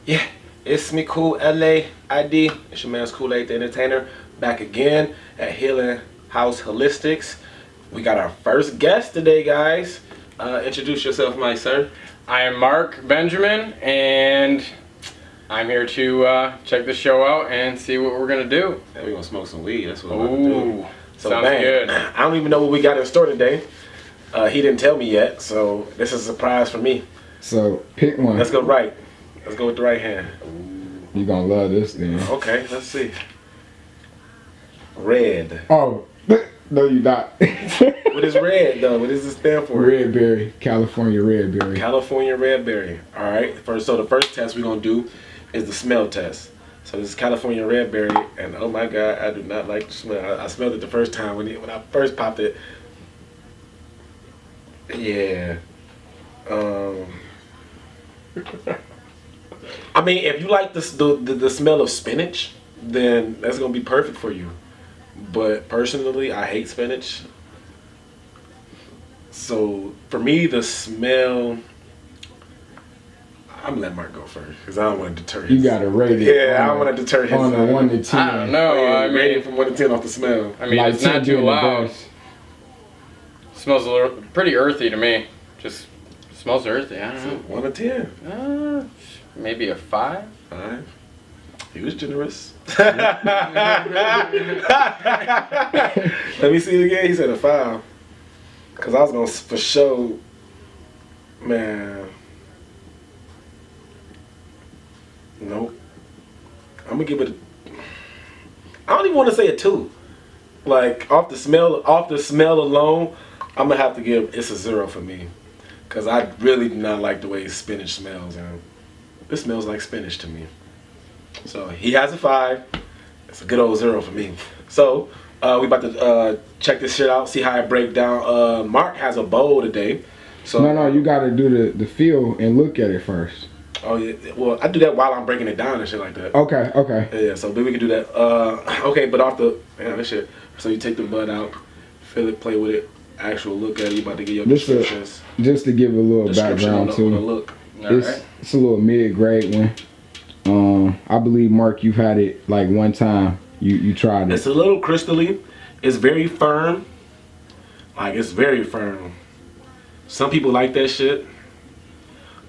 Yeah, it's me, Cool LA ID. It's your man's Kool-Aid the Entertainer, back again at Healing House Holistics. We got our first guest today, guys. Introduce yourself, my sir. I am Mark Benjamin, and I'm here to check the show out and see what we're gonna do. Yeah, we're gonna smoke some weed. That's what we're gonna do. So, sounds good. I don't even know what we got in store today. He didn't tell me yet, so this is a surprise for me. So pick one. Let's go right. Let's go with the right hand. You're gonna love this then. Okay, let's see. Red. Oh, no, you not. What is red though? What does it stand for? RedBerry, California RedBerry. California RedBerry. All right. So the first test we're gonna do is the smell test. So this is California RedBerry, and oh my God, I do not like the smell. I smelled it the first time when I first popped it. Yeah. I mean, if you like the smell of spinach, then that's gonna be perfect for you. But personally, I hate spinach. So for me, the smell, I'm gonna let Mark go first because I don't want to deter him. You gotta rate it. Yeah, I don't want to deter him. On a 1 to 10. I don't know. I mean, rating from 1 to 10 off the smell. I mean, Like it's not 10 too being the loud. best. Smells a little pretty earthy to me. Just smells earthy. I don't know. 1 to 10. Maybe a 5. 5. He was generous. Let me see it again. He said a 5. Cause I was gonna for sure, man. Nope. I'm gonna give it. I don't even want to say a 2. Like off the smell alone, I'm gonna have to give it's a 0 for me. Cause I really do not like the way spinach smells, and it smells like spinach to me. So he has a 5. It's a good old 0 for me. So we about to check this shit out, see how it break down. Mark has a bowl today. So No, you gotta do the feel and look at it first. Oh yeah, well I do that while I'm breaking it down and shit like that. Okay. Yeah, so maybe we can do that. Okay, but off the this shit. So you take the bud out, feel it, play with it, actual look at it. You about to get your descriptions. Just to give a little background on the too. look. It's a little mid-grade one. I believe Mark, you've had it like one time. You tried it. It's a little crystally. It's very firm. Like it's very firm. Some people like that shit.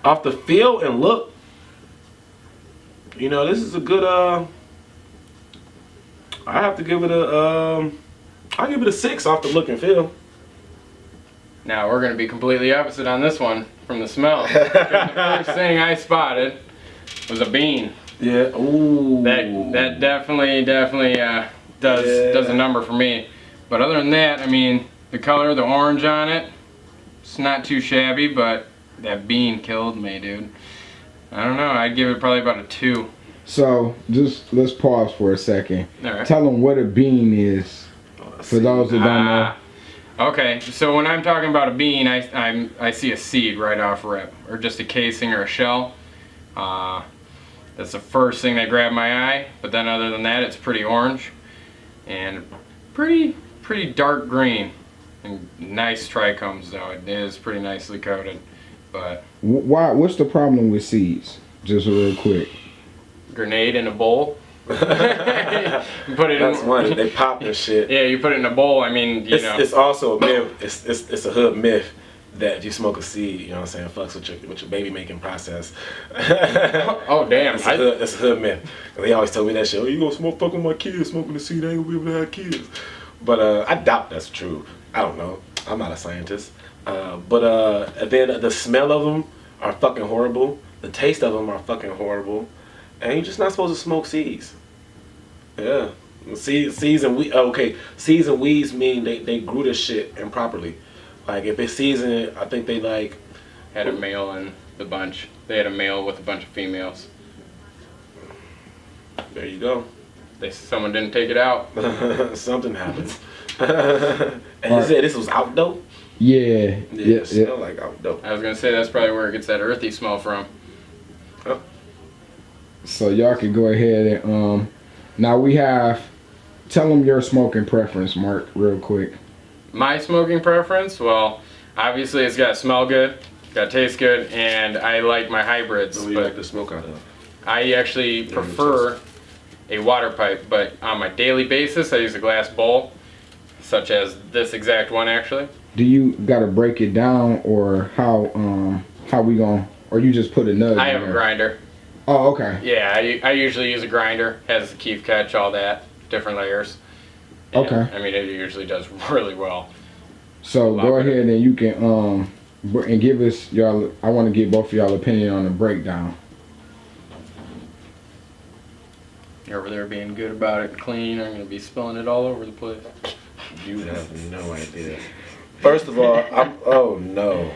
Off the feel and look, you know, this is a good. I have to give it a. I'll give it a 6 off the look and feel. Now we're gonna be completely opposite on this one from the smell. The first thing I spotted was a bean. Yeah. Ooh. That definitely does a number for me. But other than that, I mean, the color, the orange on it, it's not too shabby, but that bean killed me, dude. I don't know. I'd give it probably about a 2. So just let's pause for a second. All right. Tell them what a bean is for those that don't know. Okay, so when I'm talking about a bean, I see a seed right off rip, or just a casing or a shell. That's the first thing that grabbed my eye. But then other than that, it's pretty orange and pretty dark green. And nice trichomes though. It is pretty nicely coated. But Why? What's the problem with seeds? Just real quick. grenade in a bowl. Put it That's in, one. They pop and shit. Yeah, you put it in a bowl. I mean, you know. It's also a myth. It's a hood myth that if you smoke a seed, you know what I'm saying, fucks with your baby making process. Oh damn! It's a hood myth. They always tell me that shit. Oh, you gonna fuck with my kids smoking the seed? I ain't gonna be able to have kids. But I doubt that's true. I don't know. I'm not a scientist. But then the smell of them are fucking horrible. The taste of them are fucking horrible. And you're just not supposed to smoke seeds. Yeah. Seeds and weeds. Okay. Seeds and weeds mean they grew this shit improperly. Like if it's seasoned, I think they like had a male in the bunch. They had a male with a bunch of females. There you go. Someone didn't take it out. Something happened. And you said this was out though? Yeah. It smelled like out though. I was gonna say that's probably where it gets that earthy smell from. Oh. So y'all can go ahead and now we have. Tell them your smoking preference, Mark, real quick. My smoking preference? Well, obviously it's got to smell good, got to taste good, and I like my hybrids. What do you like to smoke out of? I actually prefer a water pipe, but on my daily basis, I use a glass bowl, such as this exact one actually. Do you gotta break it down, or how we gon', or you just put a nug I in have there? a grinder. Oh, okay. Yeah, I usually use a grinder. Has the keef catch, all that, different layers. And, Okay. I mean, it usually does really well. So go ahead and you can and give us y'all. I want to get both of y'all opinion on the breakdown. You're over there being good about it and clean. I'm gonna be spilling it all over the place. You have no idea. First of all, oh no.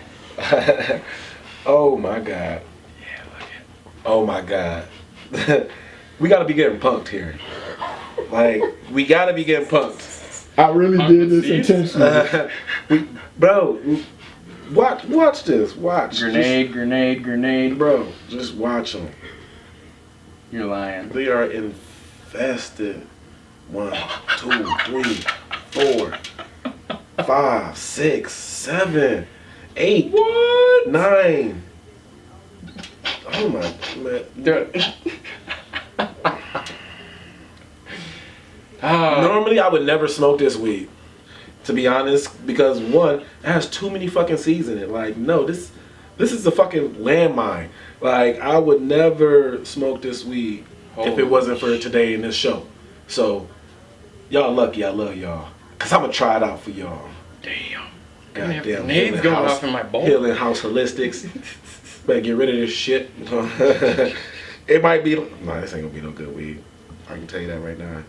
Oh my God. Yeah, look at. Oh my God. We gotta be getting punked here. Like, we gotta be getting punked. I really Punk did the this seeds? intentionally. Bro, watch this. Watch. Grenade. Bro, just watch them. You're lying. They are infested. 1, 2, 3, 4, 5, 6, 7, 8, What? 9. Oh my man. Dude. Oh. Normally, I would never smoke this weed, to be honest, because one, it has too many fucking seeds in it. Like, no, this is a fucking landmine. Like, I would never smoke this weed if it wasn't for today in this show. So, y'all lucky. I love y'all, cause I'm gonna try it out for y'all. Damn. Goddamn. Grenades going off in my bowl. Healing House Holistics. Better get rid of this shit. It might be. No, this ain't gonna be no good weed. I can tell you that right now.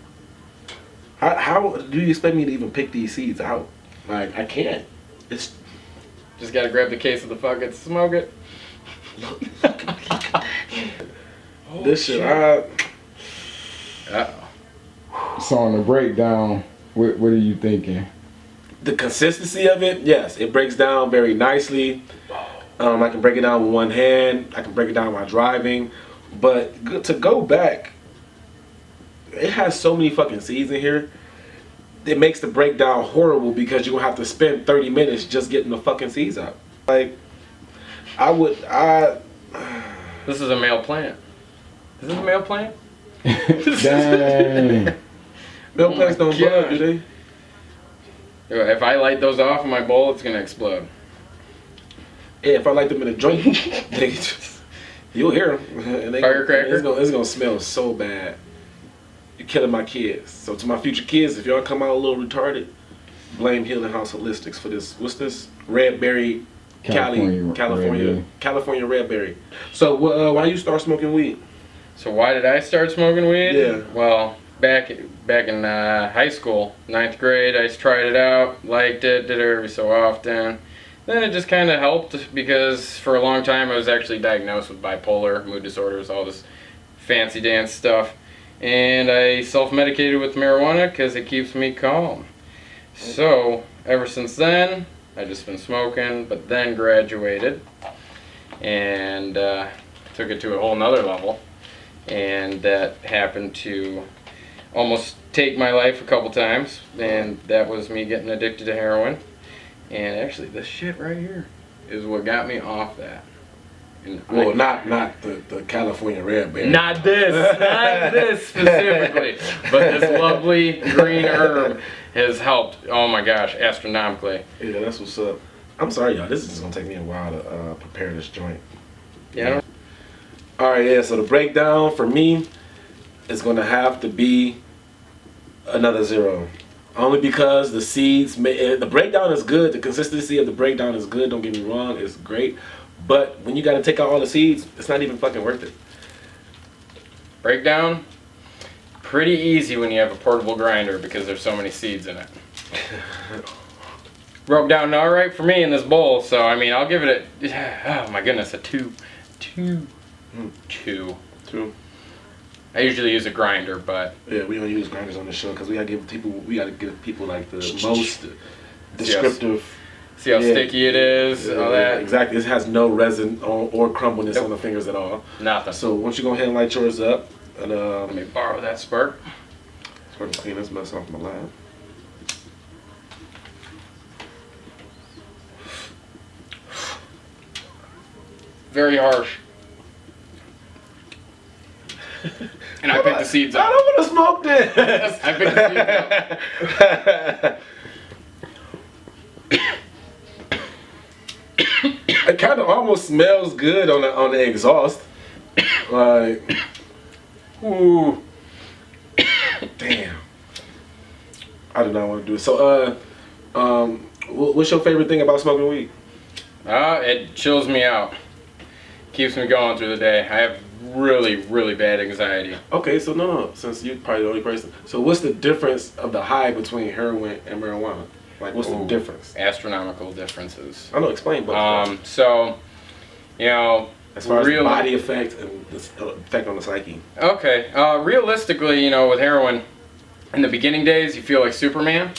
How do you expect me to even pick these seeds out? Like, I can't. It's Just gotta grab the case of the fucking smoke it. this shit. Uh-oh. So on the breakdown, what are you thinking? The consistency of it, yes, it breaks down very nicely. I can break it down with one hand. I can break it down while driving. But to go back, it has so many fucking seeds in here. It makes the breakdown horrible because you're gonna have to spend 30 minutes just getting the fucking seeds out. Like, This is a male plant. Is this a male plant? Dang. Male Oh plants my don't bud, God. do they? If I light those off in my bowl, it's gonna explode. Yeah, if I light them in a joint, you'll hear them. And Firecracker? It's gonna smell so bad. You're killing my kids. So to my future kids, if y'all come out a little retarded, blame Healing House Holistics for this. What's this? RedBerry, California RedBerry. So why you start smoking weed? So why did I start smoking weed? Yeah. Well, back in high school, 9th grade, I tried it out, liked it, did it every so often. Then it just kind of helped because for a long time I was actually diagnosed with bipolar, mood disorders, all this fancy dance stuff. And I self-medicated with marijuana because it keeps me calm. So ever since then, I've just been smoking, but then graduated and took it to a whole nother level. And that happened to almost take my life a couple times, and that was me getting addicted to heroin. And actually, this shit right here is what got me off that. And Well, not the California RedBerry. not this specifically, but this lovely green herb has helped. Oh my gosh, astronomically. Yeah, that's what's up. I'm sorry, y'all. This is just gonna take me a while to prepare this joint. Yeah. All right, yeah. So the breakdown for me is gonna have to be another 0. Only because the seeds, the breakdown is good. The consistency of the breakdown is good. Don't get me wrong, it's great. But when you got to take out all the seeds, it's not even fucking worth it. Breakdown, pretty easy when you have a portable grinder because there's so many seeds in it. Broke down all right for me in this bowl, so I mean, I'll give it oh my goodness, a 2. 2. I usually use a grinder, but Yeah, we don't use grinders on the show because we gotta give people like the most descriptive. see how sticky it is, all that. Exactly. It has no resin or crumbleness on the fingers at all. Nothing. So once you go ahead and light yours up, and Let me borrow that spark. so I can clean this mess off my lab. Very harsh. And I picked the seeds I up. don't want to smoke this. I picked the seeds up. It kind of almost smells good on the exhaust. Like, ooh, damn. I do not want to do it. So, what's your favorite thing about smoking weed? It chills me out. Keeps me going through the day. I have really, really bad anxiety. Okay, so no. Since you're probably the only person, so what's the difference of the high between heroin and marijuana? Like, what's the difference? Astronomical differences. I know, explain. But So, you know, as far as the body effect and the effect on the psyche. Okay, realistically, you know, with heroin, in the beginning days, you feel like Superman,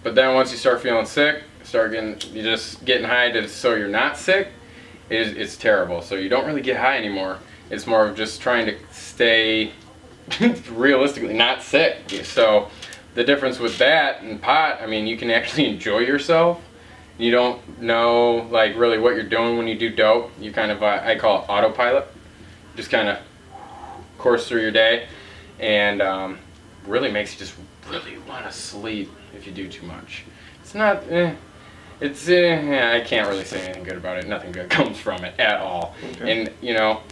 but then once you start feeling sick, you're just getting high so you're not sick, it's terrible. So you don't really get high anymore. It's more of just trying to stay realistically not sick. So the difference with that and pot, I mean, you can actually enjoy yourself. You don't know like really what you're doing when you do dope. You kind of, I call it autopilot. Just kind of course through your day, and really makes you just really want to sleep if you do too much. It's not, I can't really say anything good about it. Nothing good comes from it at all. Okay. And you know,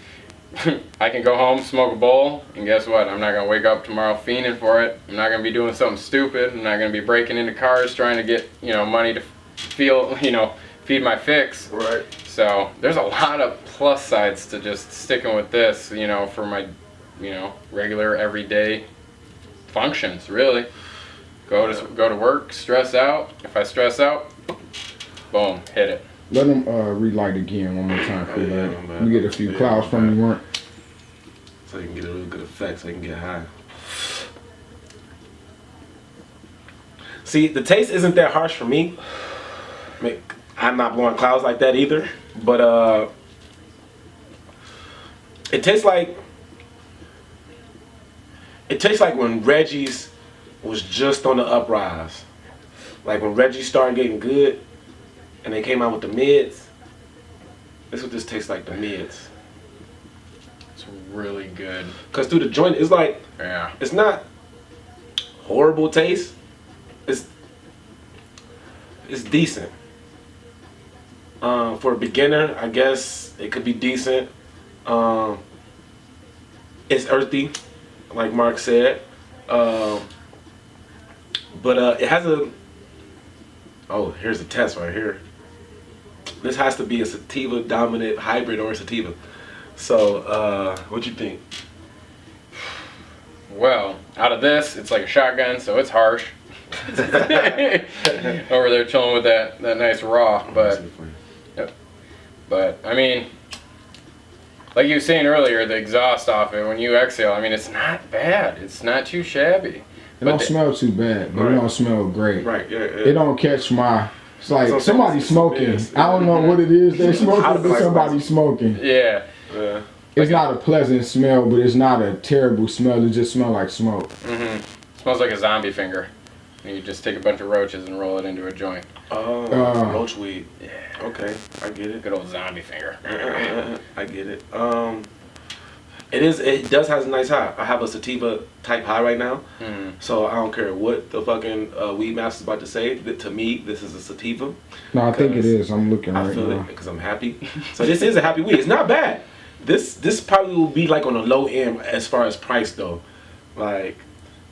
I can go home, smoke a bowl, and guess what? I'm not gonna wake up tomorrow fiending for it. I'm not gonna be doing something stupid. I'm not gonna be breaking into cars trying to get, you know, money to feed my fix. Right. So there's a lot of plus sides to just sticking with this, you know, for my, you know, regular everyday functions. Really, go to work, stress out. If I stress out, boom, hit it. Let them relight again one more time for that. You get a few clouds from you, weren't? So you can get a real good effect, so you can get high. See, the taste isn't that harsh for me. I mean, I'm not blowing clouds like that either, but it tastes like when Reggie's was just on the uprise. Like when Reggie started getting good and they came out with the mids. That's what this tastes like, the mids. It's really good. Cause through the joint, it's like, yeah, it's not horrible taste. It's decent. For a beginner, I guess it could be decent. It's earthy, like Mark said. But it has a, oh, here's a test right here. This has to be a sativa dominant hybrid or a sativa. So, what you think? Well, out of this, it's like a shotgun, so it's harsh. Over there chilling with that nice raw, but I mean, like you were saying earlier, the exhaust off it when you exhale, I mean, it's not bad. It's not too shabby. It don't smell too bad, but it don't smell great. Right, yeah. It don't catch my. It's like somebody smoking. I don't know what it is they're smoking, but somebody's smoking. Yeah. It's not a pleasant smell, but it's not a terrible smell. It just smells like smoke. Mm-hmm. Smells like a zombie finger. And you just take a bunch of roaches and roll it into a joint. Oh, roach weed. Yeah. Okay, I get it. Good old zombie finger. I get it. It does have a nice high. I have a sativa type high right now. Mm-hmm. So I don't care what the fucking weed master's about to say. To me, this is a sativa. No, I think it is. I'm looking right now. I feel it because I'm happy. So this is a happy weed. It's not bad. This probably will be like on the low end as far as price though. Like,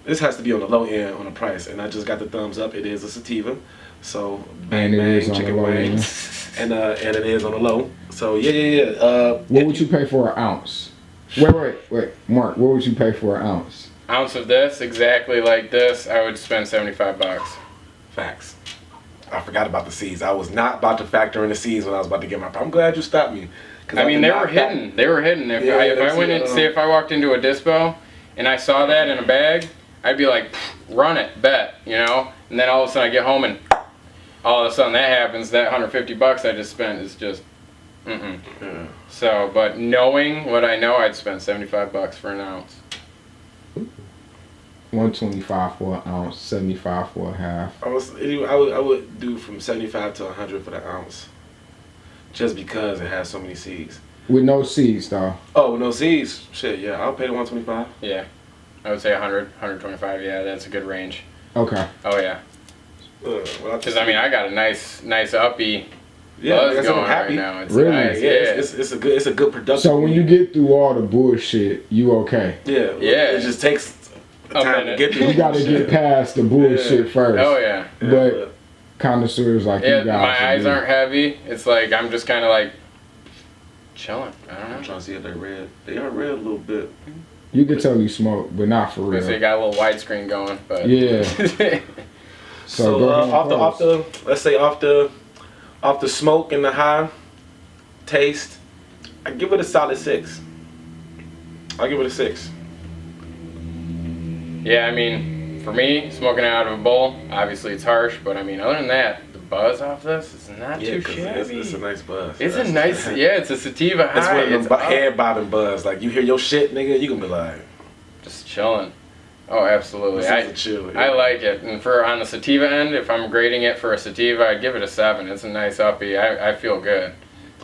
this has to be on the low end on the price, and I just got the thumbs up. It is a sativa, so bang bang chicken wings, and it is on the low. So yeah. What would you pay for an ounce? Wait, Mark. What would you pay for an ounce? Ounce of this, exactly like this, I would spend $75. Facts. I forgot about the seeds. I was not about to factor in the seeds when I was about to get my. I'm glad you stopped me. I mean, they were hidden. They were hidden. If I went in, say, if I walked into a dispo and I saw that in a bag, I'd be like, run it, bet, you know? And then all of a sudden I get home and all of a sudden that happens, that $150 I just spent is just, Yeah. So, but knowing what I know, I'd spend $75 for an ounce. $125 for an ounce, $75 for a half. I would do from $75 to $100 for the ounce, just because it has so many seeds. With no seeds, though. Oh, no seeds. Shit, yeah, I'll pay the 125. Yeah. I would say 100, 125. Yeah, that's a good range. Okay. Oh yeah. Because I mean, I got a nice uppy buzz going I'm happy. right now. It's Really? nice. Yeah, Yeah. it's a good production. So when you get through all the bullshit, you okay? Yeah. It just takes time to minute. get through. You gotta get past the bullshit first. Oh yeah. But connoisseurs like Yeah, you guys. my eyes aren't heavy. It's like I'm just kind of like chilling. I don't know. I'm trying to see if they're red. They are red a little bit. You can tell you smoke, but not for Because they real. got a little widescreen going, but Yeah. So go ahead and off the smoke and the high taste, I give it a solid 6. I'll give it a 6. yeah, I mean, for me, smoking out of a bowl, obviously it's harsh, but I mean, other than that, the buzz off this is not too shabby. It's a nice buzz. It's a nice, yeah, it's a sativa It's high. one of It's them head bobbing buzz. Like you hear your shit, nigga, you gonna be like, just chilling. Oh, absolutely. this is a chill. Yeah. I like it. And for on the sativa end, if I'm grading it for a sativa, I'd give it a 7. It's a nice uppy. I feel good.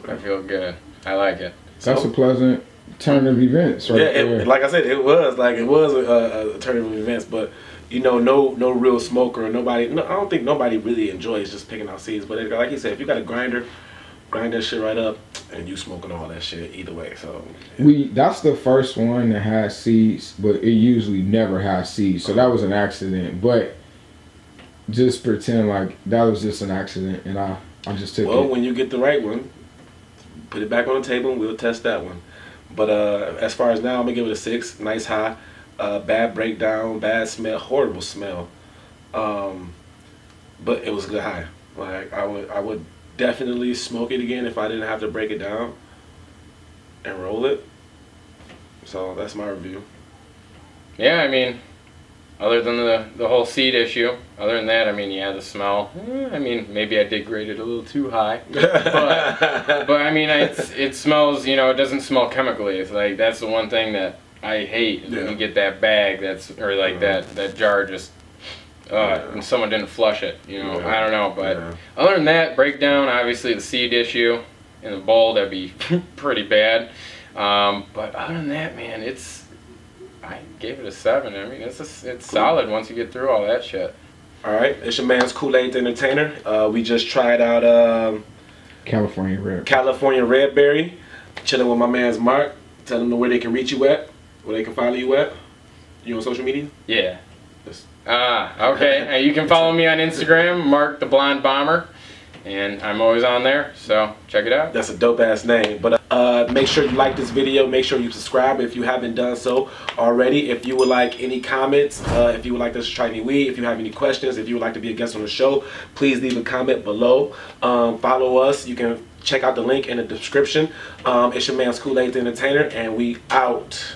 I feel good. I like it. That's a pleasant turn of events right there. Like I said, it was a turn of events, but you know, no real smoker or nobody. No, I don't think nobody really enjoys just picking out seeds. But like you said, if you got a grinder, grind that shit right up, and you smoking all that shit either way. So yeah. That's the first one that has seeds, but it usually never has seeds. So that was an accident. But just pretend like that was just an accident, and I just took Well, it. when you get the right one, put it back on the table and we'll test that one. But as far as now, I'm gonna give it a 6. Nice high, bad breakdown, bad smell, horrible smell. But it was good high. Like I would definitely smoke it again if I didn't have to break it down and roll it. So that's my review. Yeah, I mean, other than the whole seed issue, other than that, I mean, yeah, the smell. I mean, maybe I did grade it a little too high. But I mean, it smells, you know, it doesn't smell chemically. It's like, that's the one thing that I hate. When you get that bag or like that jar just, and someone didn't flush it, you know, I don't know. But other than that, breakdown, obviously the seed issue in the bowl, that'd be pretty bad. But other than that, man, I gave it a 7. I mean, it's cool. Solid once you get through all that shit. All right, it's your man's Kool-Aid the Entertainer. We just tried out California RedBerry. Chilling with my man's Mark. Tell them where they can reach you at, where they can follow you at. You on social media? Yeah. Okay. You can follow me on Instagram, Mark the Blonde Bomber, and I'm always on there, so check it out. That's a dope ass name. But make sure you like this video. Make sure you subscribe if you haven't done so already. If you would like any comments, if you would like us to try any weed, if you have any questions, if you would like to be a guest on the show, please leave a comment below. Follow us. You can check out the link in the description. It's your man's Kool-Aid the Entertainer, and we out.